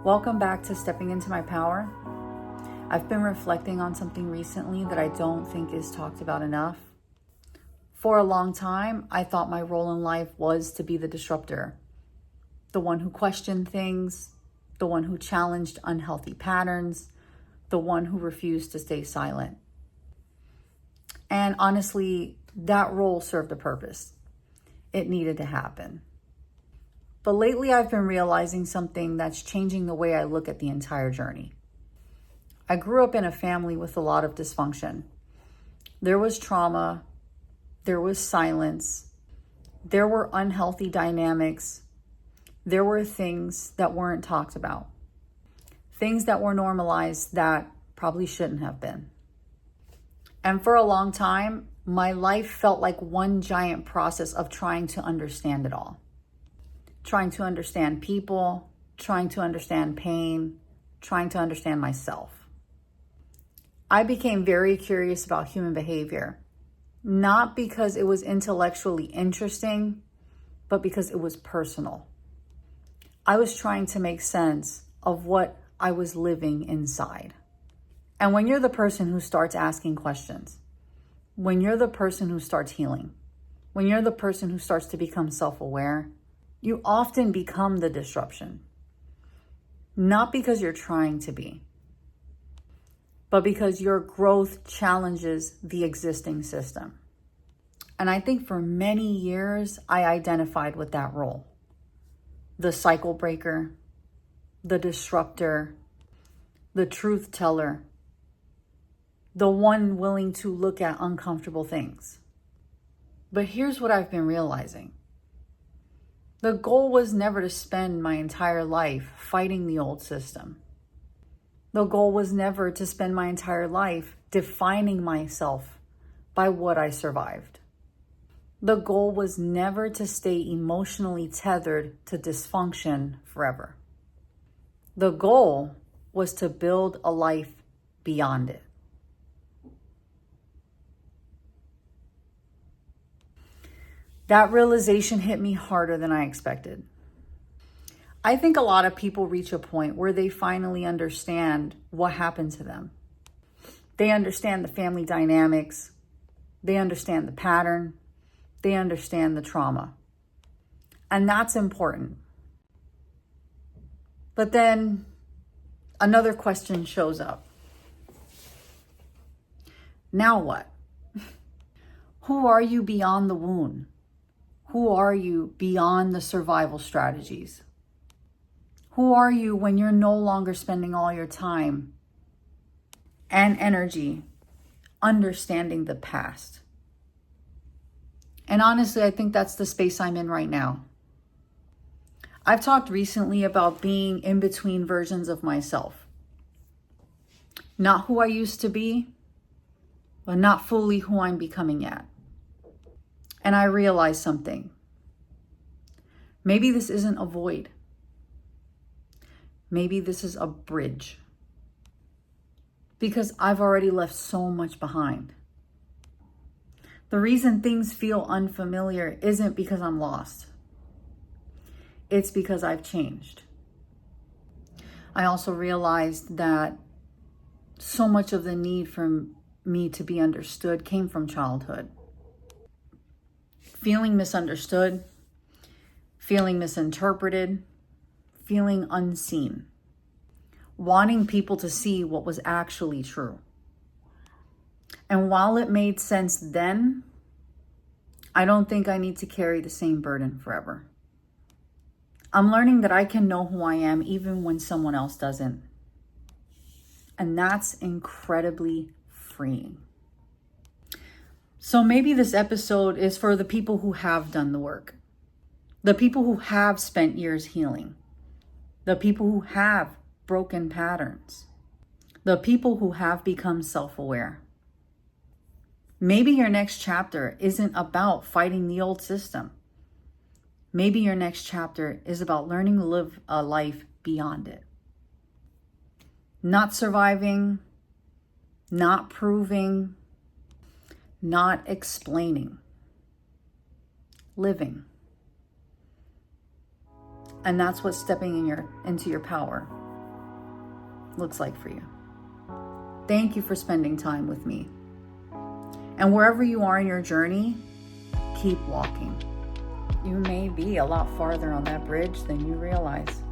Welcome back to Stepping Into My Power. I've been reflecting on something recently that I don't think is talked about enough. For a long time, I thought my role in life was to be the disruptor, the one who questioned things, the one who challenged unhealthy patterns, the one who refused to stay silent. And honestly, that role served a purpose. It needed to happen. But lately I've been realizing something that's changing the way I look at the entire journey. I grew up in a family with a lot of dysfunction. There was trauma, there was silence, there were unhealthy dynamics, there were things that weren't talked about, things that were normalized that probably shouldn't have been. And for a long time, my life felt like one giant process of trying to understand it all. Trying to understand people, trying to understand pain, trying to understand myself. I became very curious about human behavior, not because it was intellectually interesting, but because it was personal. I was trying to make sense of what I was living inside. And when you're the person who starts asking questions, when you're the person who starts healing, when you're the person who starts to become self-aware, you often become the disruption. Not because you're trying to be, but because your growth challenges the existing system. And I think for many years, I identified with that role. The cycle breaker, the disruptor, the truth teller, the one willing to look at uncomfortable things. But here's what I've been realizing. The goal was never to spend my entire life fighting the old system. The goal was never to spend my entire life defining myself by what I survived. The goal was never to stay emotionally tethered to dysfunction forever. The goal was to build a life beyond it. That realization hit me harder than I expected. I think a lot of people reach a point where they finally understand what happened to them. They understand the family dynamics. They understand the pattern. They understand the trauma. And that's important. But then another question shows up. Now what? Who are you beyond the wound? Who are you beyond the survival strategies? Who are you when you're no longer spending all your time and energy understanding the past? And honestly, I think that's the space I'm in right now. I've talked recently about being in between versions of myself. Not who I used to be, but not fully who I'm becoming yet. And I realized something. Maybe this isn't a void. Maybe this is a bridge. Because I've already left so much behind. The reason things feel unfamiliar isn't because I'm lost. It's because I've changed. I also realized that so much of the need for me to be understood came from childhood. Feeling misunderstood, feeling misinterpreted, feeling unseen, wanting people to see what was actually true. And while it made sense then, I don't think I need to carry the same burden forever. I'm learning that I can know who I am even when someone else doesn't. And that's incredibly freeing. So maybe this episode is for the people who have done the work, the people who have spent years healing, the people who have broken patterns, the people who have become self-aware. Maybe your next chapter isn't about fighting the old system. Maybe your next chapter is about learning to live a life beyond it. Not surviving, not proving, not explaining, living. And that's what stepping into your power looks like for you. Thank you for spending time with me. And wherever you are in your journey, keep walking. You may be a lot farther on that bridge than you realize.